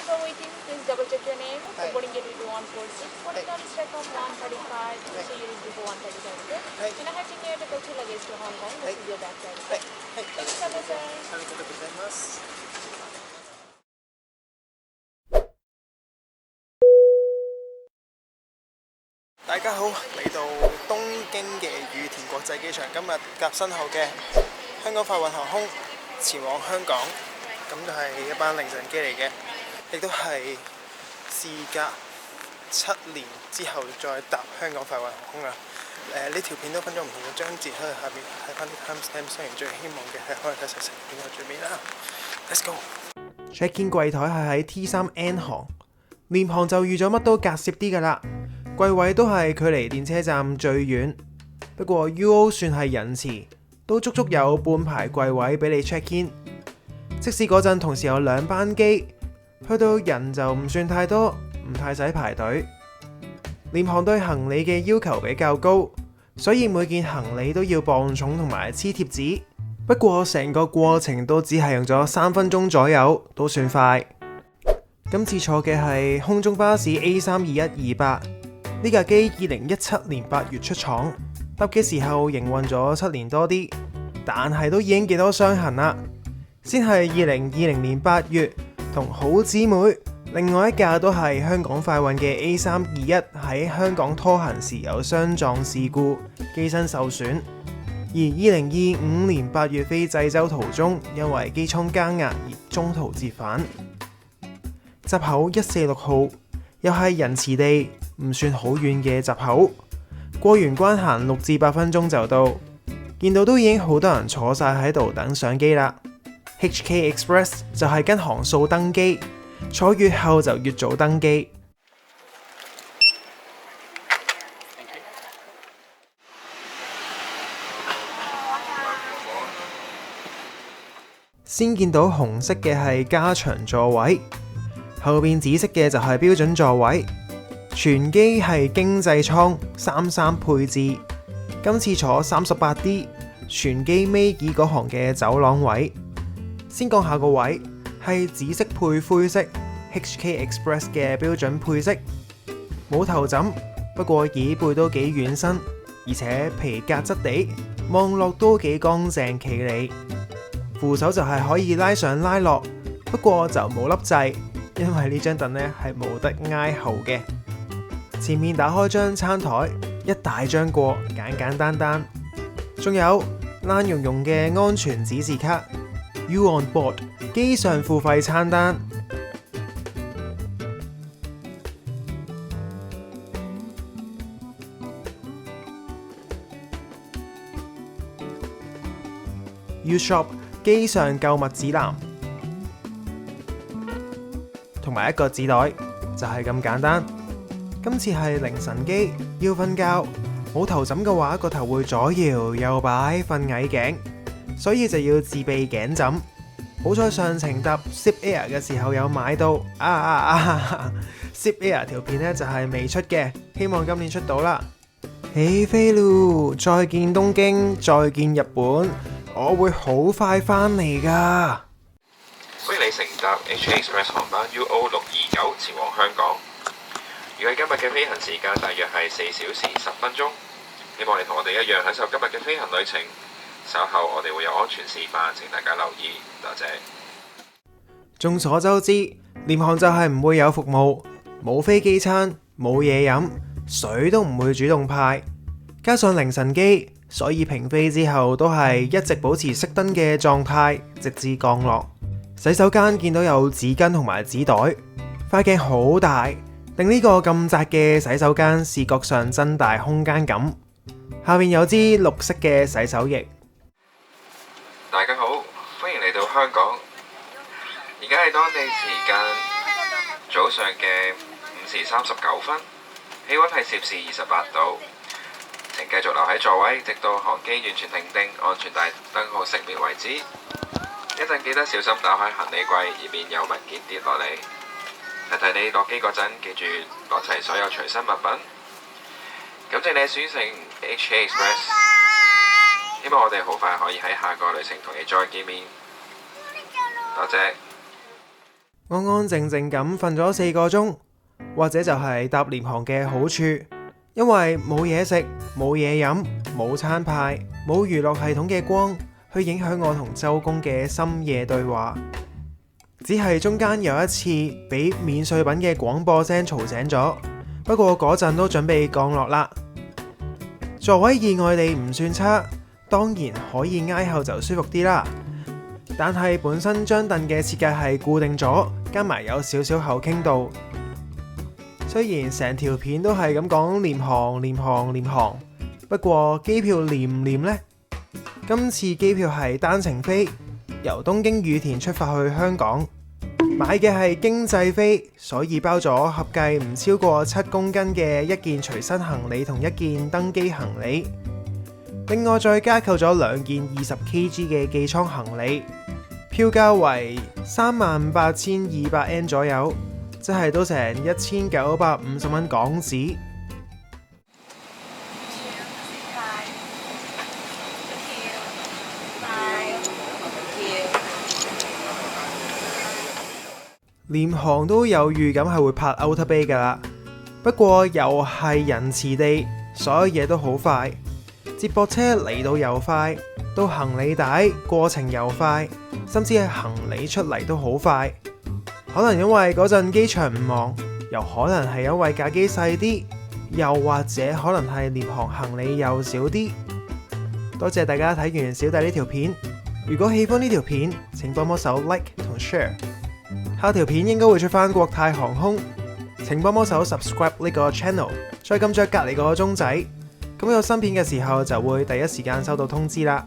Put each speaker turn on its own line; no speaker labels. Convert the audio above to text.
for waiting. Please double check your name. The boarding gate will be 146. Boarding time is check off 135. So you reach before 137. Okay? And I have taken your total luggage to Hong Kong. This is your bag size. Okay? Thank you so much, sir.
ありがとうございます。大家好，嚟到東京嘅羽田國際機場，今日夾身後嘅香港快運航空前往香港，咁就係一班凌晨機嚟嘅，亦都係事隔7年之後再搭香港快運航空啦。呢條片都分咗唔同嘅章節，喺下邊睇翻啲 timestamp， 雖然最希望嘅係可以睇晒成片嘅最尾啦。Let's go。check-in 櫃台係喺 T3N 行，廉航就預咗乜都隔攝啲㗎啦。櫃位都係距離電車站最遠，不過 UO 算係仁慈，都足足有半排櫃位俾你 check in。即使嗰陣同時有2班機，去到人就唔算太多，唔太使排隊。廉航對行李嘅要求比較高，所以每件行李都要磅重同埋黐貼紙。不過成個過程都只係用咗3分鐘左右，都算快。今次坐嘅係空中巴士 A32128。呢架機2017年8月出廠，搭嘅時候營運咗7年多啲，但係都已經幾多傷痕啦。先係2020年8月同好姊妹，另外一架都係香港快運嘅 A321喺香港拖行時有相撞事故，機身受損。而2025年8月飛濟州途中，因為機艙加壓而中途折返。閘口146號又係仁慈地唔算好遠嘅閘口，過完關行6至8分鐘就到。見到都已經好多人坐晒喺度等上機啦。HK Express 就係跟航數登機，坐越後就越早登機。先見到紅色嘅係加長座位，後邊紫色嘅就係標準座位。全機係經濟艙33配置，今次坐38D， 全機尾二嗰行嘅走廊位。先講下個位，係紫色配灰色 HK Express 嘅標準配色，冇頭枕，不過椅背都幾軟身，而且皮革質地，望落都幾乾淨企理。扶手就係可以拉上拉落，不過就冇粒掣，因為呢張凳呢係冇得挨後嘅。前面打開張餐台，一大張過，簡簡單單。仲有爛茸茸嘅安全指示卡 ，You on board， 機上付費餐單。You shop， 機上購物指南，同埋一個紙袋，就係咁簡單。今次係凌晨機，要瞓覺，冇頭枕嘅話個頭會左搖右擺，瞓矮頸，所以就要自備頸枕。好彩上程搭 Zip Air 嘅時候有買到Zip Air 條片呢就係未出嘅，希望今年出到啦。起飛嚕，再見東京，再見日本，我會好快返嚟㗎。
歡迎你乘搭 HK Express 航班 UO629前往香港。預計今日嘅飛行時間大約係4小時10分鐘，希望你同我哋一樣享受今日嘅飛行旅程。稍後我哋會有安全示範，請大家留意，多謝。
眾所周知，廉航就係唔會有服務，冇飛機餐，冇嘢飲，水都唔會主動派，加上凌晨機，所以平飛之後都係一直保持熄燈嘅狀態，直至降落。洗手間見到有紙巾同埋紙袋，塊鏡好大，令呢個咁窄嘅洗手間視覺上增大空間感。下面有支綠色嘅洗手液。
大家好，歡迎嚟到香港。而家係當地時間早上嘅5時39分，氣溫係攝氏28度。請繼續留喺座位，直到航機完全停定，安全帶燈號熄滅為止。一陣記得小心打開行李櫃，以免有文件跌落嚟。提提你落機嗰陣，記住攞齊所有隨身物品。感謝你選乘 HK Express， 希望我哋好快可以喺下個旅程同你再見面。多謝。
安安靜靜咁瞓咗4個鐘，或者就係搭廉航嘅好處，因為冇嘢食、冇嘢飲、冇餐牌、冇娛樂系統嘅光去影響我同周公嘅深夜對話，只係中間有一次俾免稅品嘅廣播聲嘈醒咗，不過嗰陣都準備降落啦。座位意外地唔算差，當然可以挨後就舒服啲啦。但係本身張凳嘅設計係固定咗，加埋有少少後傾度。雖然成條片都係咁講廉航廉航廉航，不過機票廉唔廉呢？今次機票係單程飛，由東京羽田出發去香港，買嘅係經濟飛，所以包咗合計唔超過7公斤嘅一件隨身行李同一件登機行李，另外再加購咗2件20kg 嘅寄艙行李，票價為38,200 yen 左右，即係都成1950蚊港紙。廉航都有預感係會拍 Outer Bay 㗎啦，不過又係仁慈地，所有嘢都好快，接駁車嚟到又快，到行李帶過程又快，甚至係行李出嚟都好快。可能因為嗰陣機場唔忙，又可能係因為架機細啲，又或者可能係廉航行李又少啲。多謝大家睇完小弟呢條片，如果喜歡呢條片，請幫手 like 同 share。下條片應該會出返國泰航空，請幫手 subscribe 呢個 channel， 再撳着隔離個鐘仔，咁有新片嘅時候就會第一時間收到通知啦。